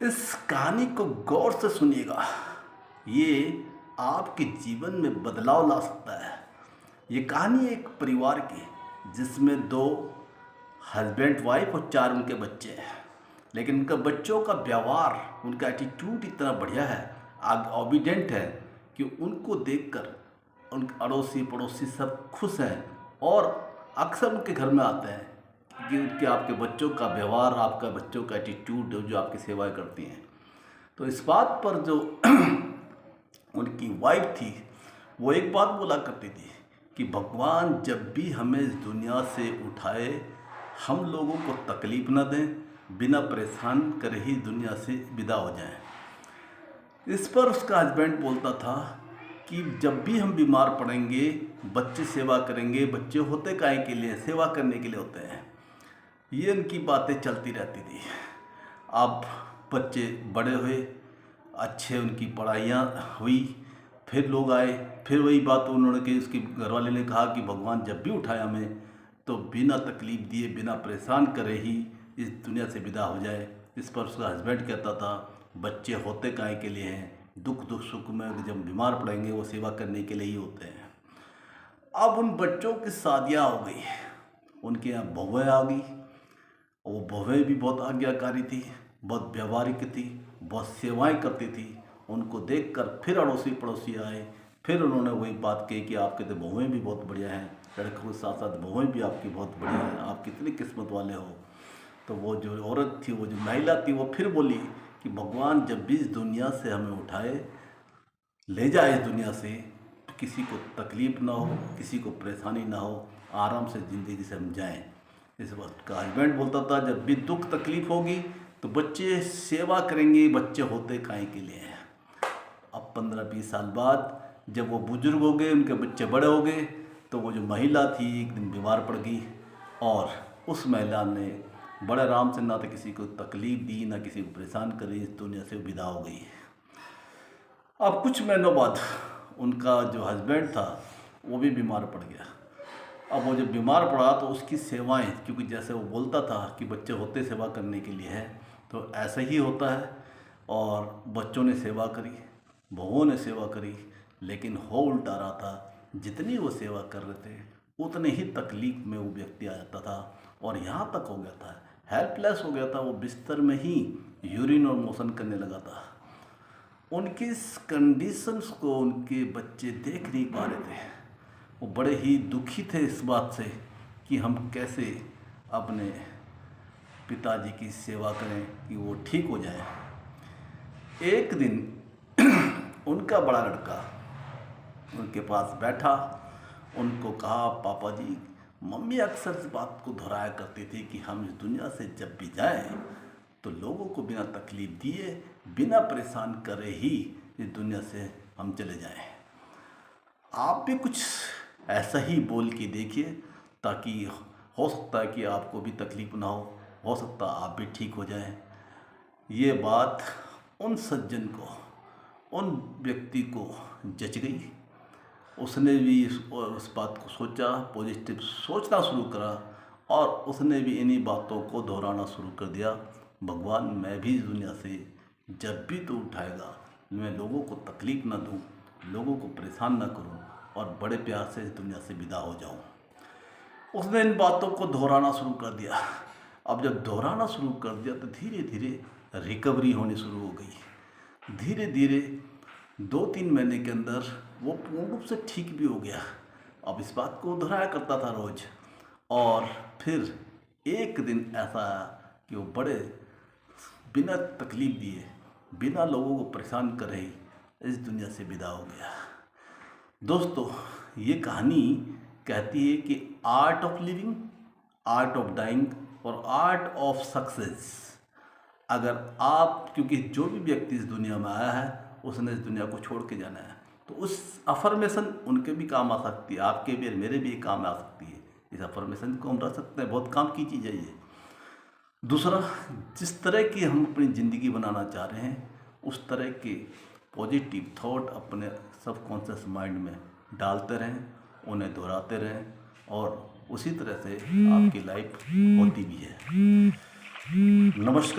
इस कहानी को गौर से सुनिएगा। ये आपके जीवन में बदलाव ला सकता है। ये कहानी एक परिवार की जिसमें दो हस्बैंड वाइफ और चार उनके बच्चे हैं। लेकिन उनका बच्चों का व्यवहार, उनका एटीट्यूड इतना बढ़िया है, ओबीडेंट है कि उनको देखकर उन अड़ोसी पड़ोसी सब खुश हैं और अक्सर उनके घर में आते हैं कि उनके आपके बच्चों का व्यवहार, आपका बच्चों का एटीट्यूड जो आपकी सेवाएं करती हैं। तो इस बात पर जो उनकी वाइफ थी वो एक बात बोला करती थी कि भगवान जब भी हमें इस दुनिया से उठाए, हम लोगों को तकलीफ न दें, बिना परेशान करे ही दुनिया से विदा हो जाएं। इस पर उसका हस्बैंड बोलता था कि जब भी हम बीमार पड़ेंगे, बच्चे सेवा करेंगे। बच्चे होते काहे के लिए? सेवा करने के लिए होते हैं। ये उनकी बातें चलती रहती थी। अब बच्चे बड़े हुए, अच्छे उनकी पढ़ाइयाँ हुई, फिर लोग आए, फिर वही बात उन्होंने कि उसके घरवाले ने कहा कि भगवान जब भी उठाया हमें तो बिना तकलीफ़ दिए, बिना परेशान करे ही इस दुनिया से विदा हो जाए। इस पर उसका हस्बैंड कहता था बच्चे होते काहे के लिए हैं? दुख सुख में जब बीमार पड़ेंगे वो सेवा करने के लिए ही होते हैं। अब उन बच्चों की शादियाँ हो गई, उनके यहाँ बहुएँ आ गई। वो बहुएँ भी बहुत आज्ञाकारी थी, बहुत व्यवहारिक थी, बहुत सेवाएं करती थी। उनको देखकर फिर अड़ोसी पड़ोसी आए, फिर उन्होंने वही बात कही कि आपके तो बहुएँ भी बहुत बढ़िया हैं, लड़कों के साथ साथ बहुएँ भी आपकी बहुत बढ़िया हैं, आप कितनी किस्मत वाले हो। तो वो जो औरत थी, वो जो महिला थी, वो फिर बोली कि भगवान जब भी इस दुनिया से हमें उठाए, ले जाए इस दुनिया से, तो किसी को तकलीफ़ ना हो, किसी को परेशानी ना हो, आराम से ज़िंदगी से हम जाएँ। इस वक्त का हस्बैंड बोलता था जब भी दुख तकलीफ़ होगी तो बच्चे सेवा करेंगे, बच्चे होते काहे के लिए हैं। अब 15-20 साल बाद जब वो बुजुर्ग हो गए, उनके बच्चे बड़े हो गए, तो वो जो महिला थी एक दिन बीमार पड़ गई और उस महिला ने बड़े आराम से, ना तो किसी को तकलीफ़ दी, ना किसी को परेशान करी, इस दुनिया से विदा हो गई। अब कुछ महीनों बाद उनका जो हस्बैंड था वो भी बीमार पड़ गया। अब वो जब बीमार पड़ा तो उसकी सेवाएं, क्योंकि जैसे वो बोलता था कि बच्चे होते सेवा करने के लिए है, तो ऐसा ही होता है। और बच्चों ने सेवा करी, बहुओं ने सेवा करी, लेकिन हो उल्टा रहा था। जितनी वो सेवा कर रहे थे उतने ही तकलीफ में वो व्यक्ति आ जाता था और यहाँ तक हो गया था, हेल्पलेस हो गया था। वो बिस्तर में ही यूरिन और मोशन करने लगा था। उनकी इस कंडीशंस को उनके बच्चे देख नहीं पा रहे थे। वो बड़े ही दुखी थे इस बात से कि हम कैसे अपने पिताजी की सेवा करें कि वो ठीक हो जाए। एक दिन उनका बड़ा लड़का उनके पास बैठा, उनको कहा पापा जी, मम्मी अक्सर इस बात को दोहराया करती थी कि हम इस दुनिया से जब भी जाएं तो लोगों को बिना तकलीफ़ दिए, बिना परेशान करे ही इस दुनिया से हम चले जाएं। आप भी कुछ ऐसा ही बोल के देखिए, ताकि हो सकता है कि आपको भी तकलीफ़ ना हो सकता आप भी ठीक हो जाएं। ये बात उन सज्जन को, उन व्यक्ति को जच गई। उसने भी उस बात को सोचा, पॉजिटिव सोचना शुरू करा और उसने भी इन्हीं बातों को दोहराना शुरू कर दिया। भगवान मैं भी इस दुनिया से जब भी तू उठाएगा, मैं लोगों को तकलीफ़ ना दूँ, लोगों को परेशान ना करूँ और बड़े प्यार से इस दुनिया से विदा हो जाऊँ। उसने इन बातों को दोहराना शुरू कर दिया। अब जब दोहराना शुरू कर दिया तो धीरे धीरे रिकवरी होनी शुरू हो गई। धीरे धीरे 2-3 महीने के अंदर वो पूर्ण रूप से ठीक भी हो गया। अब इस बात को दोहराया करता था रोज़। और फिर एक दिन ऐसा आया कि वो बड़े बिना तकलीफ़ दिए, बिना लोगों को परेशान करे ही इस दुनिया से विदा हो गया। दोस्तों, ये कहानी कहती है कि art of living, art of dying और आर्ट ऑफ सक्सेस। अगर आप, क्योंकि जो भी व्यक्ति इस दुनिया में आया है उसने इस दुनिया को छोड़ के जाना है, तो उस अफर्मेशन उनके भी काम आ सकती है, आपके भी और मेरे भी काम आ सकती है। इस अफर्मेशन को हम रख सकते हैं, बहुत काम की चीज़ है ये। दूसरा, जिस तरह की हम अपनी ज़िंदगी बनाना चाह रहे हैं उस तरह के पॉजिटिव थॉट अपने सबकॉन्शियस माइंड में डालते रहें, उन्हें दोहराते रहें और उसी तरह से आपकी लाइफ होती भी है। नमस्कार।